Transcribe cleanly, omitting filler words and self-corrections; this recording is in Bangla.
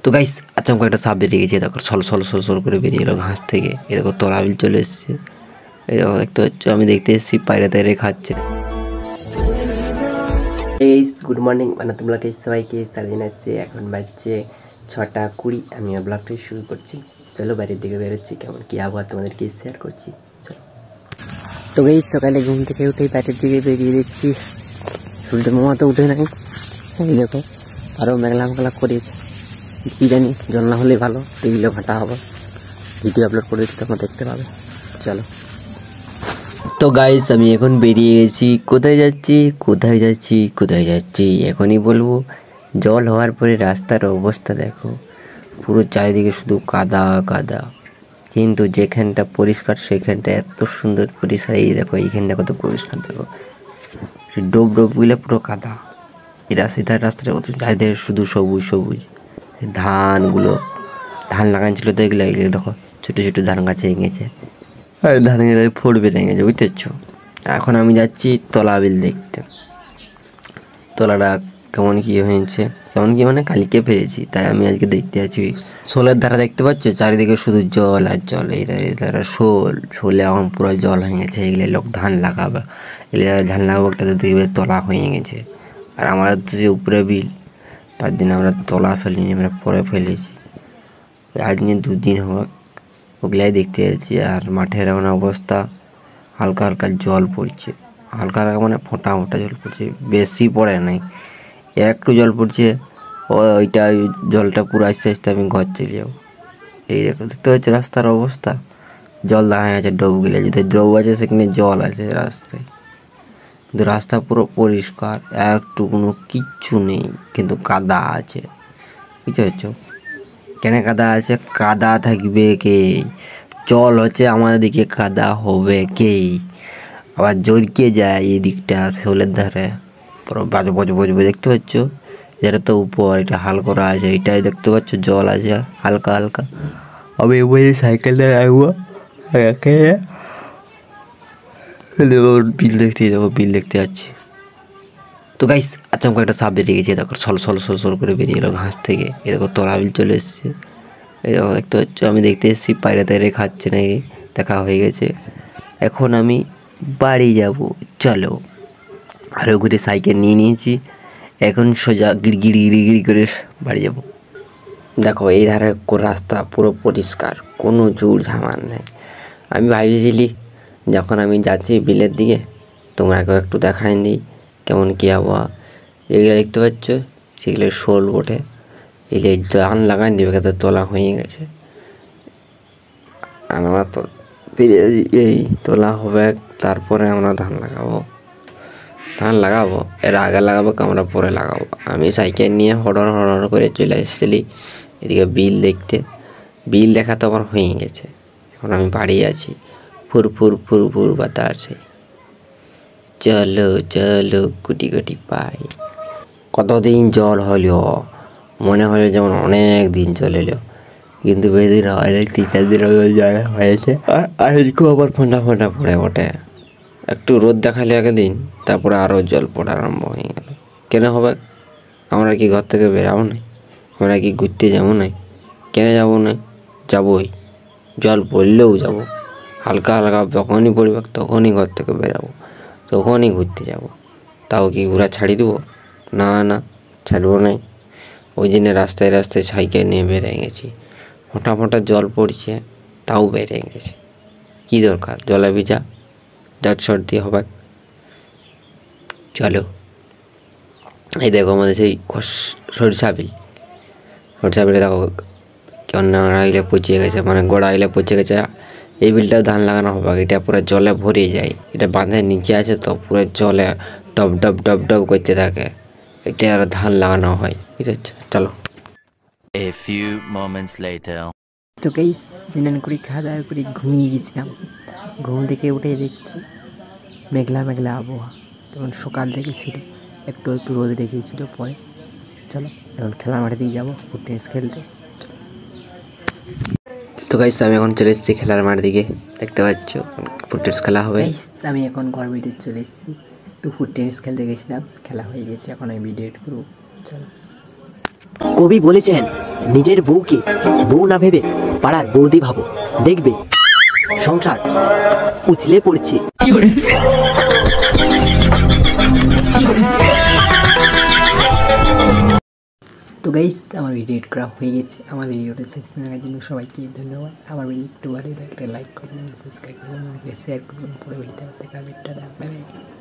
তো গাইস আচমকা একটা সাপ বেরিয়ে গেছে, দেখো সল সল সল সল করে বেরিয়ে এলো ঘাস থেকে। এই দেখো তলাবিল চলে এসছে, এই দেখো দেখতে পাচ্ছ। আমি দেখতে এসেছি পায়রা তাইরে খাচ্ছে। এই গুড মর্নিং মানে তোমরাকে সবাইকে চালিয়ে যাচ্ছে। এখন বাজছে 6:20। আমি ব্লগটি শুরু করছি। চলো বাইরের দিকে বেরোচ্ছি, কেমন কি আবহাওয়া তোমাদেরকে শেয়ার করছি। চলো। তো গাইস সকালে ঘুম থেকে উঠেই বাইরের দিকে বেরিয়ে দিচ্ছি। সূর্যের মামা তো উঠে নাই, এই দেখো আরও মেঘলা মেঘলা করেছে। কি জানি জল না হলেই ভালো, টিভিলে ঘাটা হবে। ভিডিও আপলোড করে দিচ্ছি, তোমরা দেখতে পাবে। চলো। তো গাইস আমি এখন বেরিয়ে গেছি। কোথায় যাচ্ছি কোথায় যাচ্ছি কোথায় যাচ্ছি এখনই বলবো। জল হওয়ার পরে রাস্তার অবস্থা দেখো, পুরো চারিদিকে শুধু কাদা কাদা, কিন্তু যেখানটা পরিষ্কার সেখানটা এত সুন্দর পরিষ্কার। এই দেখো এইখানটা কত পরিষ্কার, দেখো ডোব ডোবগুলো পুরো কাদা। এই রাস্তাটা কত চারিদিকে শুধু সবুজ সবুজ। ধানগুলো ধান লাগাচ্ছিল তো, এগুলো এগুলো দেখো ছোটো ছোটো ধান গাছে গেছে, আর ধান গেলে ফোড় বেড়ে গেছে, বুঝতে পারছো। এখন আমি যাচ্ছি তলাবিল দেখতে। তলাটা কেমন কি হয়েছে, কেমন কি মানে কালকে পেয়েছি, তাই আমি আজকে দেখতে যাচ্ছি। শোলের ধারা দেখতে পাচ্ছ, চারিদিকে শুধু জল আর জল। এই ধারা শোলে এখন পুরো জল হয়ে গেছে। এগুলো লোক ধান লাগাবে, এগুলো ধান লাগাবো, তাদের দেখবে তলা হয়ে গেছে। আর আমাদের তো যে উপরে বিল, তার জন্য আমরা তলা ফেলিনি, আমরা পরে ফেলেছি। আজ নিয়ে 2 দিন হোক ওগুলাই দেখতে যাচ্ছি। আর মাঠের এমন অবস্থা, হালকা হালকা জল পড়ছে, হালকা হালকা মানে ফোঁটা ফোঁটা জল পড়ছে, বেশি পড়ে নাই, একটু জল পড়ছে। ওইটা জলটা পুরো আস্তে আস্তে আমি ঘর চলে যাবো। এই দেখো দেখতে হচ্ছে রাস্তার অবস্থা, জল দাঁড়ায় আছে ডোব গেলে। যদি ডোব আছে সেখানে জল আছে রাস্তায়, কিন্তু রাস্তা পুরো পরিষ্কার, একটু কোনো কিচ্ছু নেই, কিন্তু কাদা আছে। বুঝতে পারছো কেন কাদা আছে? কাদা থাকবে কে? জল হচ্ছে আমাদের দিকে, কাদা হবে কে? আবার জড়কে যায় এই দিকটা শোলের ধারে, পুরো বাজো বজো বজবো। দেখতে পাচ্ছ যেটা তো উপর, এটা হাল করা আছে, এটাই দেখতে পাচ্ছ জল আছে হালকা হালকা। আমি ওই সাইকেলটা রাখবো, বিল দেখতে যাবো, বিল দেখতে যাচ্ছি। তো গাইস আচমকা একটা সাপ বেরিয়ে গেছে, দেখো সল সল সল সল করে বেরিয়ে এলো ঘাস থেকে। এই দেখো তলাবিল চলে এসছে, এই দেখো দেখতে পাচ্ছ। আমি দেখতে এসেছি পায়রা তাইরে খাচ্ছে নাকি, দেখা হয়ে গেছে। এখন আমি বাড়ি যাব, চলো। আরও ঘুরে সাইকেল নিয়ে নিয়েছি, এখন সোজা গিড়গিড় গিড়গিড় করে বাড়ি যাব। দেখো এই ধারে রাস্তা পুরো পরিষ্কার, কোনো জোর ঝামার নেই। আমি ভাবছিলি যখন আমি যাচ্ছি বিলের দিকে, তোমরাকেও একটু দেখাই দিই কেমন কী আবহাওয়া। এগুলো দেখতে পাচ্ছ, সেগুলো শোল ওঠে, এগুলো ধান লাগাই দেবে, কাতে তোলা হয়ে গেছে। আমরা তো এই তোলা হবে, তারপরে আমরা ধান লাগাবো। এর আগে লাগাবো কি আমরা পরে লাগাবো? আমি সাইকেল নিয়ে হড়র হড়র করে চলে এসেছিলি এদিকে বিল দেখতে। বিল দেখা তো আমার হয়ে গেছে, এখন আমি বাড়ি আছি। ফুর ফুর ফুর ফুর বাতাসে, চলো চলো গুটি গুটি পাই। কতদিন জল হলো, মনে হলো যেমন অনেক দিন চলে এলো, কিন্তু বেশি দিন হয় 3-4 দিন জল হয়েছে। আর এদিকেও আবার ফোঁটা ফোঁটা পড়ে ওঠে। একটু রোদ দেখালে একদিন, তারপরে আরও জল পড়া আরম্ভ হয়ে গেল। কেন হবে? আমরা কি ঘর থেকে বেরাবো না? আমরা কি ঘুরতে যাবো না? কেন যাবো না? যাবোই, জল পড়লেও যাবো। হালকা হালকা যখনই পড়বে তখনই ঘর থেকে বেরাবো, তখনই ঘুরতে যাব। তাও কি ঘোরা ছাড়ি দেবো? না না, ছাড়বো না। ওই জন্য রাস্তায় রাস্তায় সাইকেল নিয়ে বেরিয়ে গেছি। ফোঁটা ফোঁটা জল পড়ছে, তাও বেরিয়ে গেছে। কী দরকার জলে ভিজা, ডাট সর্দি হবে। চলো। এই দেখো আমাদের সেই সরিষা বিলে দেখো কেমন নাড়া গিলে পচিয়ে গেছে, মানে গোড়া গিলে পচে গেছে। এই বিলটাও ধান লাগানো হবে, এটা পুরো জলে ভরে যায়। এটা বাঁধের নিচে আছে তো, পুরো জলে ডব ডব ডব ডব করতে থাকে। এটা আর ধান লাগানো হয়, বুঝতে পারছো। চলো। A few moments later. তো গাইস স্নান করে খাওয়া দাওয়া করে ঘুমিয়ে গেছিলাম। ঘুম থেকে উঠে দেখছি মেঘলা মেঘলা আবহাওয়া, তখন সকাল থেকে ছিল, একটু একটু রোদ রেখেছিল পরে। চলো এখন খেলার মাঠে দিয়ে যাবো ফুট টেনিস খেলতে। তো গাইস আমি এখন চলে এসেছি খেলার মাঠের দিকে, দেখতে পাচ্ছ ফুট টেনিস খেলা হবে। আমি এখন ঘর ভিতরে চলে এসেছি, একটু ফুট টেনিস খেলতে গেছিলাম, খেলা হয়ে গেছে, এখন আমি ভিডিও করবো। চলো। কবি বলেছেন নিজের বউকে বউ না ভেবে পাড়ার বৌদি ভাবো, দেখবে সংসার উছলে পড়ছে। তো গাইস, আমার ভিডিও এডিট করা হয়ে গেছে। আমার ভিডিওটা শেষ দেখার জন্য সবাইকে ধন্যবাদ। আমার ভিডিও একটু ভালো লাগলে লাইক করবেন, সাবস্ক্রাইব করবেন, শেয়ার করবেন। পরে ভিডিওতে দেখা হবে। Tata, bye bye.